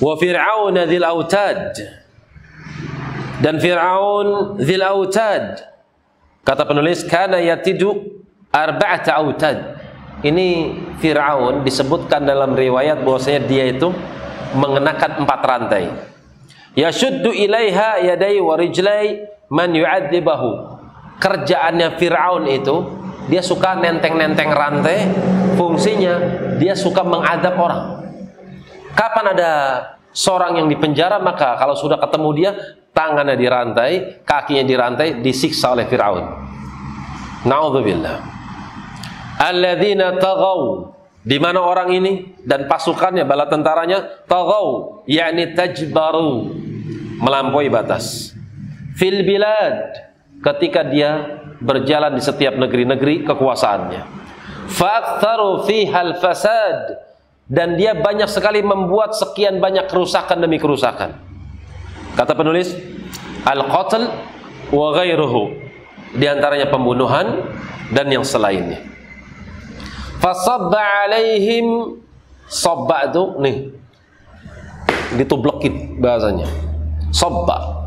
Wa Fir'aun dzil autad. Dan Fir'aun dzil autad. Kata penulis, kana yatidu arba'ata autad. Ini Fir'aun disebutkan dalam riwayat bahwasanya dia itu mengenakan 4 rantai. Yashuddu ilaiha yadai wa rijlai man yu'adzibahu. Kerjaannya Fir'aun itu, dia suka nenteng-nenteng rantai. Fungsinya dia suka mengadab orang. Kapan ada seorang yang dipenjara, maka kalau sudah ketemu dia, tangannya dirantai, kakinya dirantai, disiksa oleh Fir'aun. Na'udzubillah. Alladzina taghaw, di mana orang ini dan pasukannya, bala tentaranya, taghaw, yakni tajbaru, melampaui batas. Fil bilad, ketika dia berjalan di setiap negeri-negeri kekuasaannya. Fa'aktharu fihal fasad, dan dia banyak sekali membuat sekian banyak kerusakan demi kerusakan. Kata penulis, al-qatl wa ghairuhu, di antaranya pembunuhan dan yang selainnya. Fasabba alaihim, sabba itu nih ditublekin bahasanya, sabba.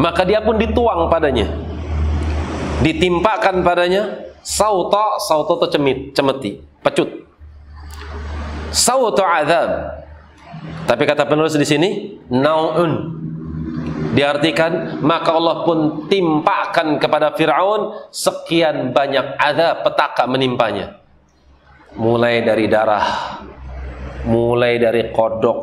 Maka dia pun dituang padanya, ditimpakan padanya sauta, sauta itu cemeti, pecut. Sautu azab. Tapi kata penulis di sini nau'un, diartikan maka Allah pun timpakan kepada Fir'aun sekian banyak azab, petaka menimpanya. Mulai dari darah, mulai dari kodok,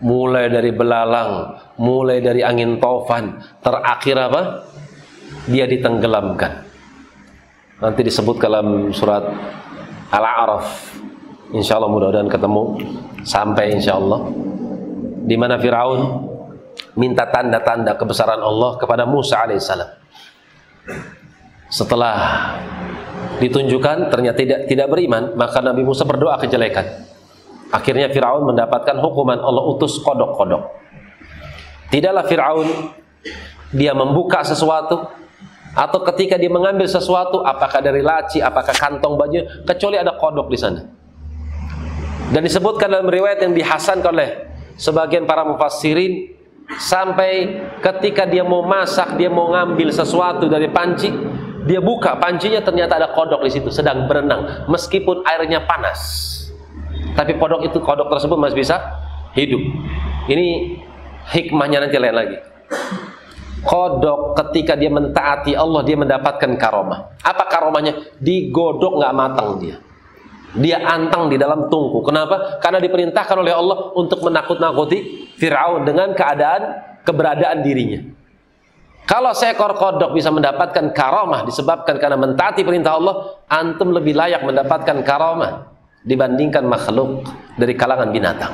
mulai dari belalang, mulai dari angin taufan, terakhir apa? Dia ditenggelamkan. Nanti disebut dalam surat Al-A'raf. Insyaallah mudah-mudahan ketemu sampai insyaallah, di mana Firaun minta tanda-tanda kebesaran Allah kepada Musa alaihissalam. Setelah ditunjukkan ternyata tidak beriman, maka Nabi Musa berdoa kejelekan. Akhirnya Firaun mendapatkan hukuman, Allah utus kodok-kodok. Tidaklah Firaun dia membuka sesuatu atau ketika dia mengambil sesuatu, apakah dari laci, apakah kantong baju, kecuali ada kodok di sana. Dan disebutkan dalam riwayat yang dihasankan oleh sebagian para mufassirin, sampai ketika dia mau masak, dia mau ngambil sesuatu dari panci, dia buka pancinya, ternyata ada kodok di situ sedang berenang meskipun airnya panas. Tapi kodok tersebut masih bisa hidup. Ini hikmahnya nanti lain lagi. Kodok ketika dia mentaati Allah, dia mendapatkan karomah. Apa karomahnya? Digodok nggak matang dia antang di dalam tungku. Kenapa? Karena diperintahkan oleh Allah untuk menakut-nakuti Fir'aun dengan keberadaan dirinya. Kalau seekor kodok bisa mendapatkan karomah disebabkan karena mentaati perintah Allah, antum lebih layak mendapatkan karomah dibandingkan makhluk dari kalangan binatang.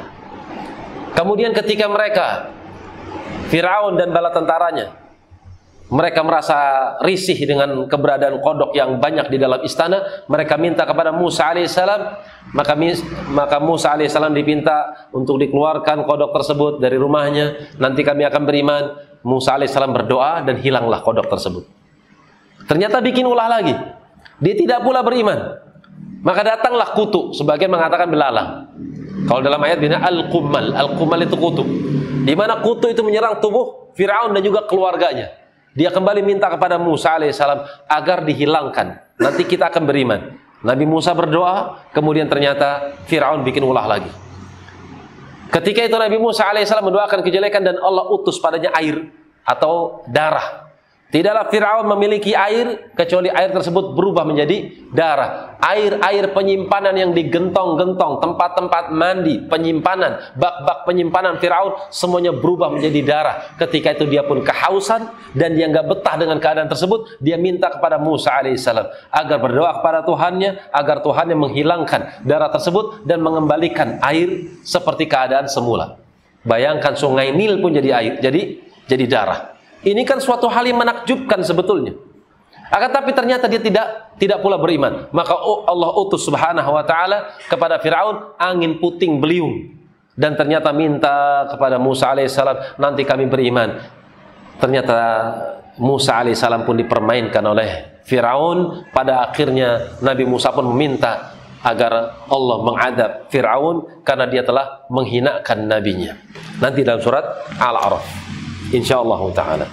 Kemudian ketika mereka, Fir'aun dan bala tentaranya, mereka merasa risih dengan keberadaan kodok yang banyak di dalam istana, mereka minta kepada Musa alaihissalam, maka Musa alaihissalam dipinta untuk dikeluarkan kodok tersebut dari rumahnya, nanti kami akan beriman. Musa alaihissalam berdoa dan hilanglah kodok tersebut. Ternyata bikin ulah lagi, dia tidak pula beriman. Maka datanglah kutu, sebagian mengatakan belalang. Kalau dalam ayat ini al-qumal itu kutu, di mana kutu itu menyerang tubuh Fir'aun dan juga keluarganya. Dia kembali minta kepada Musa alaihissalam agar dihilangkan. Nanti kita akan beriman. Nabi Musa berdoa, kemudian ternyata Fir'aun bikin ulah lagi. Ketika itu Nabi Musa alaihissalam mendoakan kejelekan dan Allah utus padanya air atau darah. Tidaklah Fir'aun memiliki air kecuali air tersebut berubah menjadi darah. Air penyimpanan yang digentong-gentong, tempat-tempat mandi, penyimpanan, bak-bak penyimpanan Fir'aun, semuanya berubah menjadi darah. Ketika itu dia pun kehausan dan dia nggak betah dengan keadaan tersebut. Dia minta kepada Musa alaihissalam agar berdoa kepada Tuhannya, agar Tuhannya menghilangkan darah tersebut dan mengembalikan air seperti keadaan semula. Bayangkan sungai Nil pun jadi air, jadi darah. Ini kan suatu hal yang menakjubkan sebetulnya. Akan tapi ternyata dia tidak pula beriman. Maka Allah utus subhanahu wa ta'ala kepada Fir'aun angin puting beliung. Dan ternyata minta kepada Musa alaihissalam, nanti kami beriman. Ternyata Musa alaihissalam pun dipermainkan oleh Fir'aun. Pada akhirnya Nabi Musa pun meminta agar Allah mengadab Fir'aun karena dia telah menghinakan nabinya. Nanti dalam surat Al-A'raf, insyaallah ta'ala.